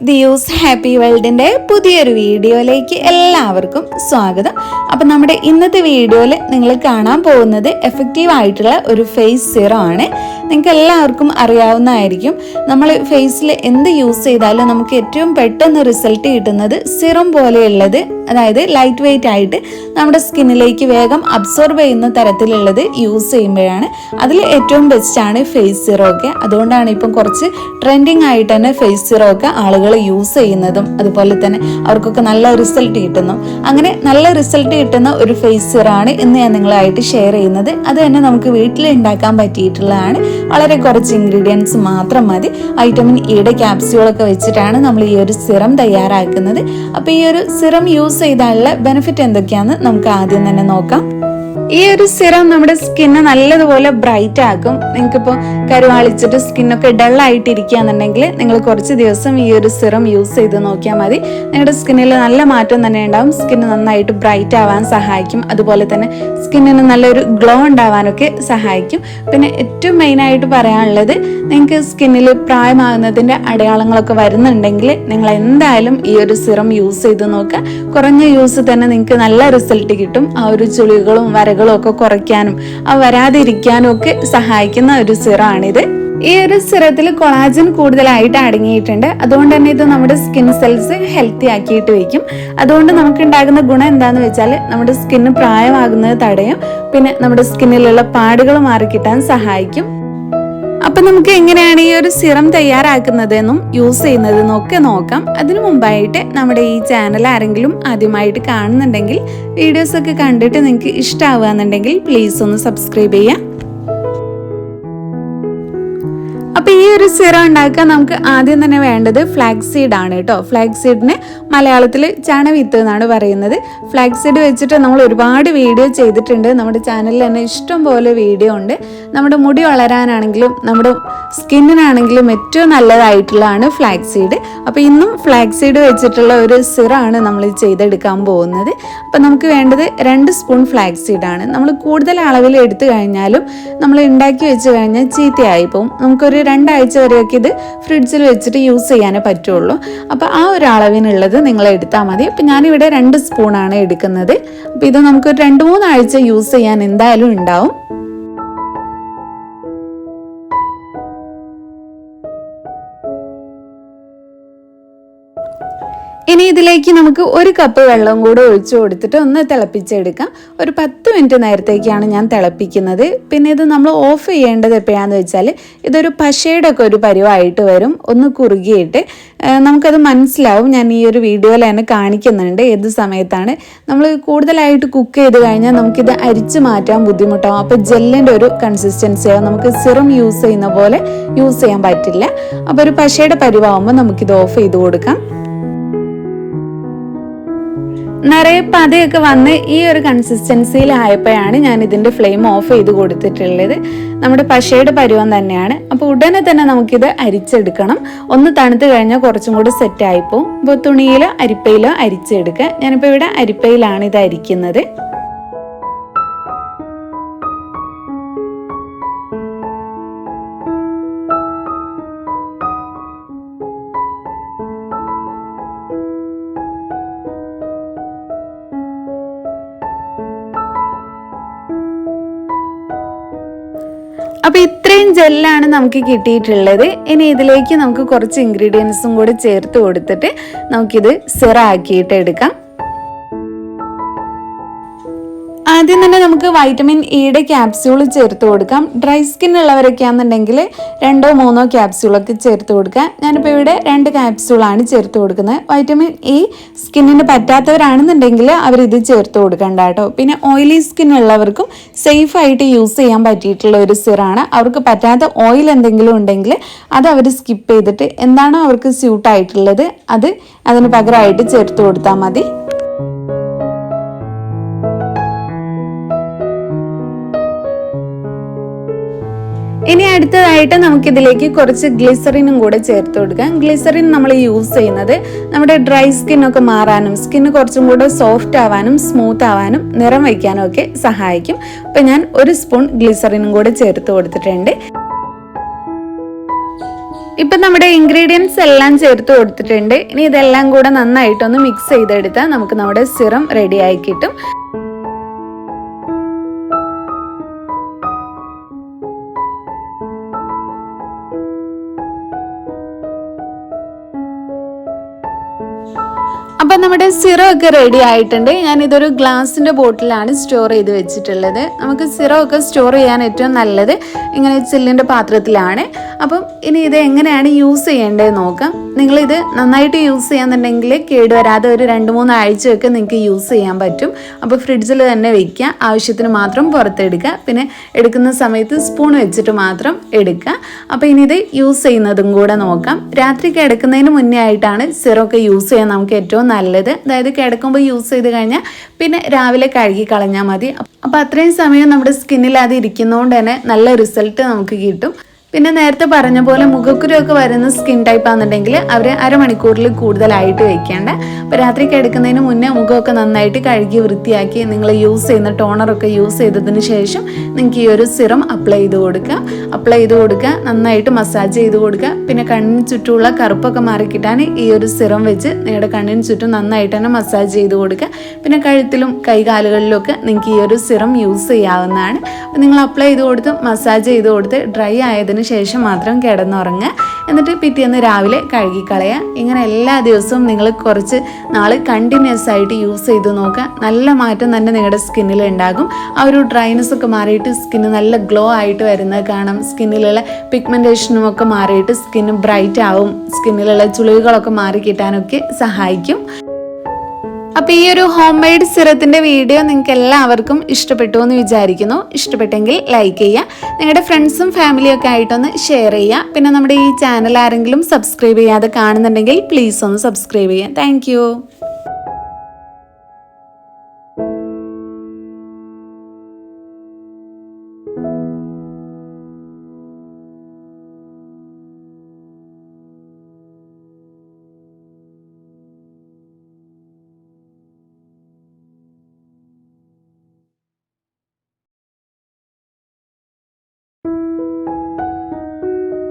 ദിയോസ് happy വേൾഡിൻ്റെ പുതിയൊരു വീഡിയോയിലേക്ക് എല്ലാവർക്കും സ്വാഗതം. അപ്പം നമ്മുടെ ഇന്നത്തെ വീഡിയോയിൽ നിങ്ങൾ കാണാൻ പോകുന്നത് എഫക്റ്റീവ് ആയിട്ടുള്ള ഒരു ഫേസ് സിറം ആണ്. നിങ്ങൾക്ക് എല്ലാവർക്കും അറിയാവുന്നതായിരിക്കും, നമ്മൾ ഫേസിൽ എന്ത് യൂസ് ചെയ്താലും നമുക്ക് ഏറ്റവും പെട്ടെന്ന് റിസൾട്ട് കിട്ടുന്നത് സിറം പോലെയുള്ളത്, അതായത് ലൈറ്റ് വെയിറ്റ് ആയിട്ട് നമ്മുടെ സ്കിന്നിലേക്ക് വേഗം അബ്സോർബ് ചെയ്യുന്ന തരത്തിലുള്ളത് യൂസ് ചെയ്യുമ്പോഴാണ്. അതിൽ ഏറ്റവും ബെസ്റ്റാണ് ഫേസ് സിറം ഒക്കെ. അതുകൊണ്ടാണ് ഇപ്പം കുറച്ച് ട്രെൻഡിങ് ആയിട്ട് തന്നെ ഫേസ് സിറം ഒക്കെ ആളുകൾ യൂസ് ചെയ്യുന്നതും അതുപോലെ തന്നെ അവർക്കൊക്കെ നല്ല റിസൾട്ട് കിട്ടുന്നു. അങ്ങനെ നല്ല റിസൾട്ട് കിട്ടുന്ന ഒരു ഫേസ് സിറം ആണ് ഇന്ന് ഞാൻ നിങ്ങളായിട്ട് ഷെയർ ചെയ്യുന്നത്. അത് തന്നെ നമുക്ക് വീട്ടിൽ ഉണ്ടാക്കാൻ പറ്റിയിട്ടുള്ളതാണ്. വളരെ കുറച്ച് ഇൻഗ്രീഡിയൻസ് മാത്രം മതി. വൈറ്റമിൻ ഇയുടെ ക്യാപ്സ്യൂളൊക്കെ വെച്ചിട്ടാണ് നമ്മൾ ഈ ഒരു സിറം തയ്യാറാക്കുന്നത്. അപ്പോൾ ഈ ഒരു സിറം യൂസ് ചെയ്താലുള്ള ബെനിഫിറ്റ് എന്തൊക്കെയാണെന്ന് നമുക്ക് ആദ്യം തന്നെ നോക്കാം. ഈ ഒരു സിറം നമ്മുടെ സ്കിന്ന് നല്ലതുപോലെ ബ്രൈറ്റ് ആക്കും. നിങ്ങൾക്കിപ്പോൾ കരുവാളിച്ചിട്ട് സ്കിന്നൊക്കെ ഡള്ളായിട്ടിരിക്കുകയാണെന്നുണ്ടെങ്കിൽ നിങ്ങൾ കുറച്ച് ദിവസം ഈ ഒരു സിറം യൂസ് ചെയ്ത് നോക്കിയാൽ മതി. നിങ്ങളുടെ സ്കിന്നിൽ നല്ല മാറ്റം തന്നെ ഉണ്ടാവും. സ്കിന്ന് നന്നായിട്ട് ബ്രൈറ്റ് ആവാൻ സഹായിക്കും. അതുപോലെ തന്നെ സ്കിന്നിന് നല്ലൊരു ഗ്ലോ ഉണ്ടാവാനൊക്കെ സഹായിക്കും. പിന്നെ ഏറ്റവും മെയിനായിട്ട് പറയാനുള്ളത്, നിങ്ങൾക്ക് സ്കിന്നിൽ പ്രായമാകുന്നതിൻ്റെ അടയാളങ്ങളൊക്കെ വരുന്നുണ്ടെങ്കിൽ നിങ്ങൾ എന്തായാലും ഈ ഒരു സിറം യൂസ് ചെയ്ത് നോക്കുക. കുറഞ്ഞ യൂസ് തന്നെ നിങ്ങൾക്ക് നല്ല റിസൾട്ട് കിട്ടും. ആ ഒരു ചുളികളും വരകളും ഒക്കെ കുറയ്ക്കാനും വരാതിരിക്കാനും ഒക്കെ സഹായിക്കുന്ന ഒരു സിറമാണിത്. ഈ ഒരു സിറത്തിൽ കൊളാജൻ കൂടുതലായിട്ട് അടങ്ങിയിട്ടുണ്ട്. അതുകൊണ്ട് തന്നെ ഇത് നമ്മുടെ സ്കിൻ സെൽസ് ഹെൽത്തി ആക്കിയിട്ട് വയ്ക്കും. അതുകൊണ്ട് നമുക്ക് ഉണ്ടാകുന്ന ഗുണം എന്താന്ന് വെച്ചാൽ, നമ്മുടെ സ്കിന്ന് പ്രായമാകുന്നത് തടയും. പിന്നെ നമ്മുടെ സ്കിന്നിലുള്ള പാടുകൾ മാറിക്കിട്ടാൻ സഹായിക്കും. അപ്പൊ നമുക്ക് എങ്ങനെയാണ് ഈ ഒരു സിറം തയ്യാറാക്കുന്നതെന്നും യൂസ് ചെയ്യുന്നതെന്നും ഒക്കെ നോക്കാം. അതിനു മുമ്പായിട്ട് നമ്മുടെ ഈ ചാനൽ ആരെങ്കിലും ആദ്യമായിട്ട് കാണുന്നുണ്ടെങ്കിൽ, വീഡിയോസ് ഒക്കെ കണ്ടിട്ട് നിങ്ങൾക്ക് ഇഷ്ടമാവുകയെന്നുണ്ടെങ്കിൽ പ്ലീസ് ഒന്ന് സബ്സ്ക്രൈബ് ചെയ്യാം. അപ്പൊ ഈ ഒരു സിറം ഉണ്ടാക്കാൻ നമുക്ക് ആദ്യം തന്നെ വേണ്ടത് ഫ്ലാക്സ് സീഡ് ആണ് കേട്ടോ. ഫ്ലാക്സ് സീഡിന് മലയാളത്തിൽ ചണവിത്ത് എന്നാണ് പറയുന്നത്. ഫ്ലാക്സ് സീഡ് വെച്ചിട്ട് നമ്മൾ ഒരുപാട് വീഡിയോ ചെയ്തിട്ടുണ്ട്. നമ്മുടെ ചാനലിൽ തന്നെ ഇഷ്ടം പോലെ വീഡിയോ ഉണ്ട്. നമ്മുടെ മുടി വളരാനാണെങ്കിലും നമ്മുടെ സ്കിന്നിനാണെങ്കിലും ഏറ്റവും നല്ലതായിട്ടുള്ളതാണ് ഫ്ലാക്സ് സീഡ്. അപ്പോൾ ഇന്നും ഫ്ലാക്സ് സീഡ് വെച്ചിട്ടുള്ള ഒരു സിറമാണ് നമ്മൾ ചെയ്തെടുക്കാൻ പോകുന്നത്. അപ്പം നമുക്ക് വേണ്ടത് 2 സ്പൂൺ ഫ്ലാക്സ് സീഡാണ്. നമ്മൾ കൂടുതൽ അളവിൽ എടുത്തു കഴിഞ്ഞാലും നമ്മൾ ഉണ്ടാക്കി വെച്ച് കഴിഞ്ഞാൽ ചീത്തയായി പോകും. നമുക്കൊരു 2 ആഴ്ച വരെയൊക്കെ ഇത് ഫ്രിഡ്ജിൽ വെച്ചിട്ട് യൂസ് ചെയ്യാനേ പറ്റുള്ളൂ. അപ്പോൾ ആ ഒരു അളവിനുള്ളത് നിങ്ങൾ എടുത്താൽ മതി. അപ്പം ഞാനിവിടെ 2 സ്പൂണാണ് എടുക്കുന്നത്. അപ്പോൾ ഇത് നമുക്ക് 2-3 ആഴ്ച യൂസ് ചെയ്യാൻ എന്തായാലും ഉണ്ടാവും. ഇനി ഇതിലേക്ക് നമുക്ക് 1 കപ്പ് വെള്ളം കൂടെ ഒഴിച്ചു കൊടുത്തിട്ട് ഒന്ന് തിളപ്പിച്ചെടുക്കാം. ഒരു 10 മിനിറ്റ് നേരത്തേക്കാണ് ഞാൻ തിളപ്പിക്കുന്നത്. പിന്നെ ഇത് നമ്മൾ ഓഫ് ചെയ്യേണ്ടത് എപ്പോഴാണെന്ന് വെച്ചാൽ, ഇതൊരു പശയുടെ ഒക്കെ ഒരു പരുവായിട്ട് വരും, ഒന്ന് കുറുകിയിട്ട് നമുക്കത് മനസ്സിലാവും. ഞാൻ ഈ ഒരു വീഡിയോയിൽ തന്നെ കാണിക്കുന്നുണ്ട് ഏത് സമയത്താണ്. നമ്മൾ കൂടുതലായിട്ട് കുക്ക് ചെയ്ത് കഴിഞ്ഞാൽ നമുക്കിത് അരിച്ച് മാറ്റാൻ ബുദ്ധിമുട്ടാവും. അപ്പോൾ ജെല്ലിൻ്റെ ഒരു കൺസിസ്റ്റൻസി ആവും. നമുക്ക് സിറം യൂസ് ചെയ്യുന്ന പോലെ യൂസ് ചെയ്യാൻ പറ്റില്ല. അപ്പോൾ ഒരു പശയുടെ പരുവാകുമ്പോൾ നമുക്കിത് ഓഫ് ചെയ്ത് കൊടുക്കാം. നിറയെ പതയൊക്കെ വന്ന് ഈ ഒരു കൺസിസ്റ്റൻസിയിലായപ്പോഴാണ് ഞാൻ ഇതിൻ്റെ ഫ്ലെയിം ഓഫ് ചെയ്ത് കൊടുത്തിട്ടുള്ളത്. നമ്മുടെ പശയുടെ പരുവം തന്നെയാണ്. അപ്പോൾ ഉടനെ തന്നെ നമുക്കിത് അരിച്ചെടുക്കണം. ഒന്ന് തണുത്ത് കഴിഞ്ഞാൽ കുറച്ചും കൂടി സെറ്റായിപ്പോവും. ഇപ്പോൾ തുണിയിലോ അരിപ്പയിലോ അരിച്ചെടുക്കുക. ഞാനിപ്പോൾ ഇവിടെ അരിപ്പയിലാണ് ഇത് അരിക്കുന്നത്. അപ്പോൾ ഇത്രയും ജെല്ലാണ് നമുക്ക് കിട്ടിയിട്ടുള്ളത്. ഇനി ഇതിലേക്ക് നമുക്ക് കുറച്ച് ഇൻഗ്രീഡിയൻസും കൂടി ചേർത്ത് കൊടുത്തിട്ട് നമുക്കിത് സിറം ആക്കിയിട്ട് എടുക്കാം. ആദ്യം തന്നെ നമുക്ക് വൈറ്റമിൻ ഇയുടെ ക്യാപ്സ്യൂൾ ചേർത്ത് കൊടുക്കാം. ഡ്രൈ സ്കിൻ ഉള്ളവരൊക്കെ ആണെന്നുണ്ടെങ്കിൽ 2-3 ക്യാപ്സ്യൂളൊക്കെ ചേർത്ത് കൊടുക്കാം. ഞാനിപ്പോൾ ഇവിടെ 2 ക്യാപ്സ്യൂളാണ് ചേർത്ത് കൊടുക്കുന്നത്. വൈറ്റമിൻ ഇ സ്കിന്നിന് പറ്റാത്തവരാണെന്നുണ്ടെങ്കിൽ അവരിത് ചേർത്ത് കൊടുക്കണ്ട കേട്ടോ. പിന്നെ ഓയിലി സ്കിൻ ഉള്ളവർക്കും സേഫായിട്ട് യൂസ് ചെയ്യാൻ പറ്റിയിട്ടുള്ള ഒരു സിറാണ്. അവർക്ക് പറ്റാത്ത ഓയിൽ എന്തെങ്കിലും ഉണ്ടെങ്കിൽ അത് അവർ സ്കിപ്പ് ചെയ്തിട്ട് എന്താണോ അവർക്ക് സ്യൂട്ടായിട്ടുള്ളത് അതിന് പകരമായിട്ട് ചേർത്ത് കൊടുത്താൽ മതി. ഇനി അടുത്തതായിട്ട് നമുക്കിതിലേക്ക് കുറച്ച് ഗ്ലിസറിനും കൂടെ ചേർത്ത് കൊടുക്കാം. ഗ്ലിസറിൻ നമ്മൾ യൂസ് ചെയ്യുന്നത് നമ്മുടെ ഡ്രൈ സ്കിന്നൊക്കെ മാറാനും സ്കിന്ന് കുറച്ചും കൂടെ സോഫ്റ്റ് ആവാനും സ്മൂത്ത് ആവാനും നിറം വയ്ക്കാനും ഒക്കെ സഹായിക്കും. അപ്പം ഞാൻ 1 സ്പൂൺ ഗ്ലിസറിനും കൂടെ ചേർത്ത് കൊടുത്തിട്ടുണ്ട്. ഇപ്പം നമ്മുടെ ഇൻഗ്രീഡിയൻസ് എല്ലാം ചേർത്ത് കൊടുത്തിട്ടുണ്ട്. ഇനി ഇതെല്ലാം കൂടെ നന്നായിട്ടൊന്ന് മിക്സ് ചെയ്തെടുത്താൽ നമുക്ക് നമ്മുടെ സിറം റെഡി ആയി കിട്ടും. അപ്പം നമ്മുടെ സിറം ഒക്കെ റെഡി ആയിട്ടുണ്ട്. ഞാനിതൊരു ഗ്ലാസിൻ്റെ ബോട്ടിലാണ് സ്റ്റോർ ചെയ്ത് വെച്ചിട്ടുള്ളത്. നമുക്ക് സിറം ഒക്കെ സ്റ്റോർ ചെയ്യാൻ ഏറ്റവും നല്ലത് ഇങ്ങനെ ചില്ലിൻ്റെ പാത്രത്തിലാണ്. അപ്പം ഇനി ഇത് എങ്ങനെയാണ് യൂസ് ചെയ്യേണ്ടതെന്ന് നോക്കാം. നിങ്ങളിത് നന്നായിട്ട് യൂസ് ചെയ്യാന്നുണ്ടെങ്കിൽ കേടുവരാതെ ഒരു 2-3 ആഴ്ചയൊക്കെ നിങ്ങൾക്ക് യൂസ് ചെയ്യാൻ പറ്റും. അപ്പോൾ ഫ്രിഡ്ജിൽ തന്നെ വയ്ക്കുക, ആവശ്യത്തിന് മാത്രം പുറത്തെടുക്കുക, പിന്നെ എടുക്കുന്ന സമയത്ത് സ്പൂൺ വെച്ചിട്ട് മാത്രം എടുക്കുക. അപ്പോൾ ഇനി ഇത് യൂസ് ചെയ്യുന്നതും കൂടെ നോക്കാം. രാത്രി കിടക്കുന്നതിന് മുന്നേ ആയിട്ടാണ് സിറം ഒക്കെ യൂസ് ചെയ്യാൻ നമുക്ക് ഏറ്റവും നല്ലത്. അതായത് കിടക്കുമ്പോൾ യൂസ് ചെയ്ത് കഴിഞ്ഞാൽ പിന്നെ രാവിലെ കഴുകി കളഞ്ഞാൽ മതി. അപ്പോൾ അത്രയും സമയം നമ്മുടെ സ്കിന്നിൽ അത് ഇരിക്കുന്നതുകൊണ്ട് തന്നെ നല്ല റിസൾട്ട് നമുക്ക് കിട്ടും. പിന്നെ നേരത്തെ പറഞ്ഞ പോലെ മുഖക്കുരുവൊക്കെ വരുന്ന സ്കിൻ ടൈപ്പ് ആണെന്നുണ്ടെങ്കിൽ അവർ അരമണിക്കൂറിൽ കൂടുതലായിട്ട് വെക്കേണ്ട. അപ്പോൾ രാത്രി കിടക്കുന്നതിന് മുന്നേ മുഖമൊക്കെ നന്നായിട്ട് കഴുകി വൃത്തിയാക്കി നിങ്ങൾ യൂസ് ചെയ്യുന്ന ടോണറൊക്കെ യൂസ് ചെയ്തതിന് ശേഷം നിങ്ങൾക്ക് ഈ ഒരു സിറം അപ്ലൈ ചെയ്ത് കൊടുക്കുക, നന്നായിട്ട് മസാജ് ചെയ്ത് കൊടുക്കുക. പിന്നെ കണ്ണിന് ചുറ്റുമുള്ള കറുപ്പൊക്കെ മാറിക്കിട്ടാൻ ഈ ഒരു സിറം വെച്ച് നിങ്ങളുടെ കണ്ണിന് ചുറ്റും നന്നായിട്ട് തന്നെ മസാജ് ചെയ്ത് കൊടുക്കുക. പിന്നെ കഴുത്തിലും കൈകാലുകളിലും ഒക്കെ നിങ്ങൾക്ക് ഈ ഒരു സിറം യൂസ് ചെയ്യാവുന്നതാണ്. അപ്പോൾ നിങ്ങൾ അപ്ലൈ ചെയ്ത് കൊടുത്ത് മസാജ് ചെയ്ത് കൊടുത്ത് ഡ്രൈ ആയതിന് ശേഷം മാത്രം കിടന്നുറങ്ങുക. എന്നിട്ട് പിറ്റേന്ന് രാവിലെ കഴുകിക്കളയുക. ഇങ്ങനെ എല്ലാ ദിവസവും നിങ്ങൾ കുറച്ച് നാൾ കണ്ടിന്യൂസ് ആയിട്ട് യൂസ് ചെയ്ത് നോക്കുക. നല്ല മാറ്റം തന്നെ നിങ്ങളുടെ സ്കിന്നിൽ ഉണ്ടാകും. ആ ഒരു ഡ്രൈനെസ് ഒക്കെ മാറിയിട്ട് സ്കിന്ന് നല്ല ഗ്ലോ ആയിട്ട് വരുന്നത് കാണാം. സ്കിന്നിലുള്ള പിഗ്മെൻറ്റേഷനും ഒക്കെ മാറിയിട്ട് സ്കിന്ന് ബ്രൈറ്റ് ആവും. സ്കിന്നിലുള്ള ചുളിവുകളൊക്കെ മാറി കിട്ടാനൊക്കെ സഹായിക്കും. അപ്പോൾ ഈ ഒരു ഹോം മെയ്ഡ് സിറത്തിൻ്റെ വീഡിയോ നിങ്ങൾക്ക് എല്ലാവർക്കും ഇഷ്ടപ്പെട്ടു എന്ന് വിചാരിക്കുന്നു. ഇഷ്ടപ്പെട്ടെങ്കിൽ ലൈക്ക് ചെയ്യുക, നിങ്ങളുടെ ഫ്രണ്ട്സും ഫാമിലിയും ഒക്കെ ആയിട്ടൊന്ന് ഷെയർ ചെയ്യുക. പിന്നെ നമ്മുടെ ഈ ചാനൽ ആരെങ്കിലും സബ്സ്ക്രൈബ് ചെയ്യാതെ കാണുന്നുണ്ടെങ്കിൽ പ്ലീസ് ഒന്ന് സബ്സ്ക്രൈബ് ചെയ്യുക. താങ്ക്